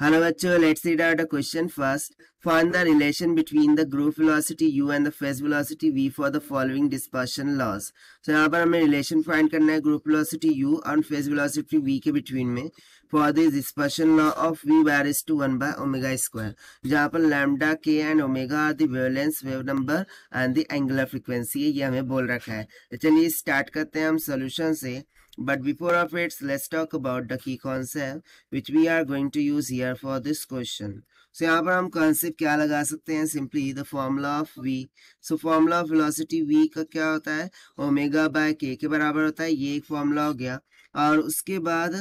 Hello बच्चों, let's read out the question first. Find the relation between the group velocity u and the phase velocity v for the following dispersion laws. So यहाँ पर हमें relation find करना है group velocity u और phase velocity v के between में. For this dispersion law of v varies to 1 by omega square. जहाँ पर lambda k and omega are the wavelengths, wave number and the angular frequency है, ये हमें बोल रखा है. तो चलिए start करते हैं हम solution से. But before of it, let's talk about the key concept which we are going to use here for this question. So यहाँ पर हम concept क्या लगा सकते हैं? Simply the formula of v. So formula of velocity v का क्या होता है? ओमेगा by k के बराबर होता है. ये एक formula हो गया. और उसके बाद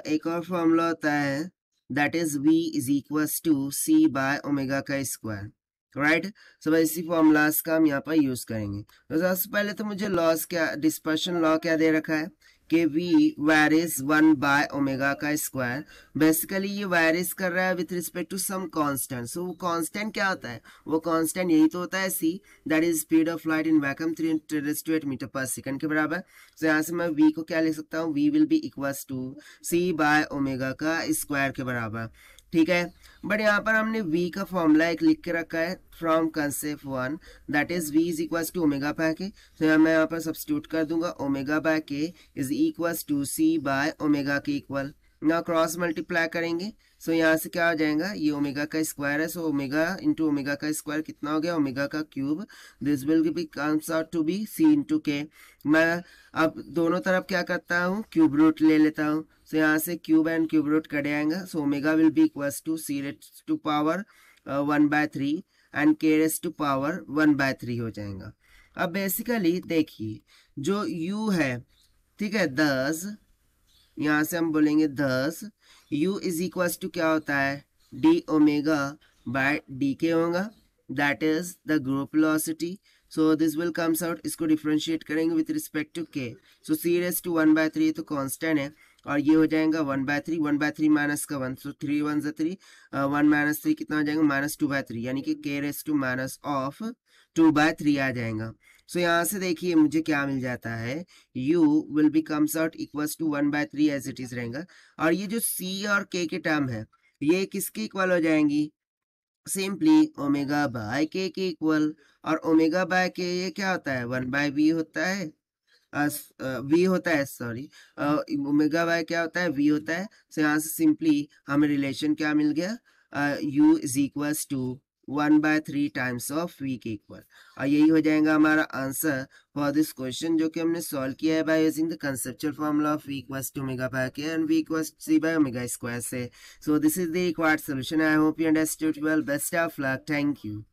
एक और formula होता है, that is v is equals to c by omega का square. राइट सो इसी फॉर्मूलाज का हम यहाँ पर यूज करेंगे. तो सबसे पहले तो मुझे लॉस क्या, डिस्पर्शन लॉ क्या दे रखा है कि v वैरीज 1 बाय ओमेगा का स्क्वायर. बेसिकली ये वैरीज कर रहा है with respect to some constant. So वो कांस्टेंट क्या होता है? वो कांस्टेंट यही तो होता है c, that is speed of light in vacuum 3 metre per second के बराबर. सो यहाँ से मैं v को क्या लिख सकता हूँ? v will be equals to c by omega का स्क्वायर के बराबर. ठीक है, बट यहाँ पर हमने v का फॉर्मूला एक लिख के रखा है from concept 1, that is v is equals to omega by k. तो मैं यहाँ पर सब्स्टिट्यूट कर दूंगा. Omega by k is equals to c by omega के इक्वल. यहाँ क्रॉस मल्टीप्लाई करेंगे. सो यहाँ से क्या हो जाएगा? ये ओमेगा का स्क्वायर है. सो ओमेगा इंटू ओमेगा का स्क्वायर कितना हो गया? ओमेगा का cube. This will be comes out to be c into k. मैं अब दोनों तरफ क्या करता हूँ? क्यूब रूट ले लेता हूँ. सो यहाँ से cube and cube root cut जाएगा. So omega will be equals to c raise to power 1/3 and k raise to power 1/3 हो जाएगा. अब बेसिकली देखिए जो u है, ठीक है, 10, यहाँ से हम बोलेंगे 10, u इज इक्वल्स टू क्या होता है? डी ओमेगा बाय डी के होगा, that is the group velocity. So this will comes out. इसको डिफरेंशिएट करेंगे विथ रिस्पेक्ट टू के. सो c रेस टू 1/3 तो कांस्टेंट है और ये हो जाएगा 1/3. 1/3 माइनस का 1, सो 3 1 3, 1 माइनस 3 कितना हो जाएगा? -2/3, यानी कि k raise to minus of 2/3 आ जाएगा. सो यहाँ से देखिए मुझे क्या मिल जाता है? u will be comes out equals to 1/3 as it is रहेगा. और ये जो c और k के टर्म है ये किसके इक्वल हो जाएंगी? सिंपली ओमेगा बाय के इक्वल. और ओमेगा बाय के ये क्या होता है? 1/v होता है, v होता है, सॉरी, ओमेगा बाय क्या होता है? v होता है. सो यहाँ से सिंपली हमें रिलेशन क्या मिल गया? u is equals to 1/3 times of v के इक्वल. और यही हो जाएगा हमारा आंसर फॉर दिस क्वेश्चन, जो कि हमने सॉल्व किया है by using the conceptual formula of v equals to omega by K and v equals c by omega square से. So this is the required solution. I hope you understood well. Best of luck. Thank you.